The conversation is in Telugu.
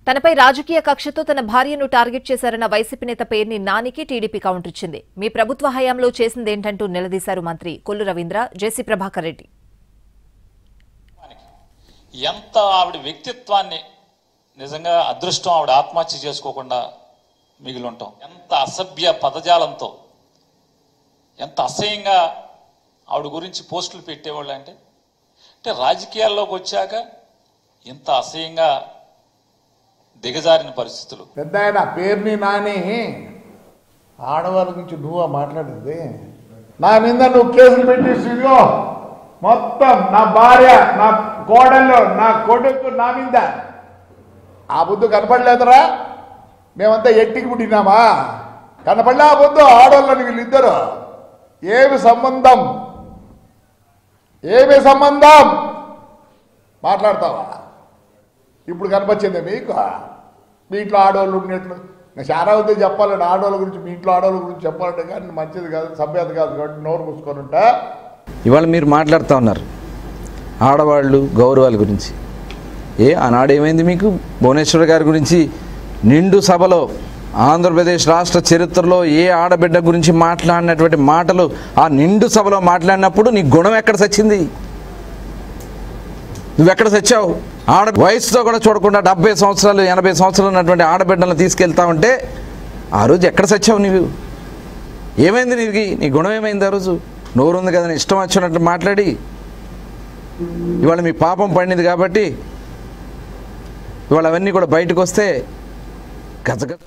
తనపై రాజకీయ కక్షతో తన భార్యను టార్గెట్ చేశారన్న వైసీపీ నేత పేర్ని నానికి టీడీపీ కౌంటర్ ఇచ్చింది. మీ ప్రభుత్వ హయాంలో చేసిందేంటంటూ నిలదీశారు మంత్రి కొల్లు రవీంద్ర, జేసీ ప్రభాకర్ రెడ్డి. ఎంత ఆవిడ వ్యక్తిత్వాన్ని నిజంగా అదృష్టం ఆవిడ ఆత్మహత్య చేసుకోకుండా మిగిలి ఉంటాం. ఎంత అసభ్య పదజాలంతో ఎంత అసహ్యంగా ఆవిడ గురించి పోస్టులు పెట్టేవాళ్ళు అంటే రాజకీయాల్లోకి వచ్చాక ఇంత అసహ్యంగా దిగజారిన పరిస్థితులు. పెద్ద ఆయన పేరుని నాని ఆడవాళ్ళ గురించి నువ్వు మాట్లాడింది. నా మీద నువ్వు కేసులు పెట్టేసి మొత్తం నా భార్య, నా కోడళ్ళు, నా కొడుకు నా మీద ఆ బుద్ధు కనపడలేదురా? మేమంతా ఎట్టికి పుట్టినామా? కనపడలే ఆ బుద్ధు ఆడవాళ్ళని వీళ్ళిద్దరు. ఏమి సంబంధం? ఏమి సంబంధం మాట్లాడతావా? ఇప్పుడు కనిపించింది మీకు? మీ ఇంట్లో ఆడవాళ్ళు ఉన్నట్లు చాలా వద్ద చెప్పాలండి. ఆడవాళ్ళ గురించి, మీ ఇంట్లో ఆడవాళ్ళ గురించి చెప్పాలంటే కానీ మంచిది కాదు, సభ్యత కాదు. కాబట్టి నోరు మూసుకొని ఉంటా. ఇవాళ మీరు మాట్లాడుతూ ఉన్నారు ఆడవాళ్ళు గౌరవాల గురించి. ఆనాడు ఏమైంది మీకు? భువనేశ్వర్ గారి గురించి నిండు సభలో ఆంధ్రప్రదేశ్ రాష్ట్ర చరిత్రలో ఏ ఆడబిడ్డ గురించి మాట్లాడినటువంటి మాటలు ఆ నిండు సభలో మాట్లాడినప్పుడు నీ గుణం ఎక్కడ సచ్చింది? నువ్వెక్కడ సచ్చావు? ఆడ వయసుతో కూడా చూడకుండా 70 సంవత్సరాలు 80 సంవత్సరాలు ఉన్నటువంటి ఆడబిడ్డలను తీసుకెళ్తా ఉంటే ఆ రోజు ఎక్కడ సచ్చావు నీవు? ఏమైంది నీకు? నీ గుణం ఏమైంది? ఆ రోజు నోరు ఉంది కదా ఇష్టం వచ్చినట్లు మాట్లాడి ఇవాళ మీ పాపం పడింది కాబట్టి ఇవాళ అవన్నీ కూడా బయటకు వస్తే గజగజ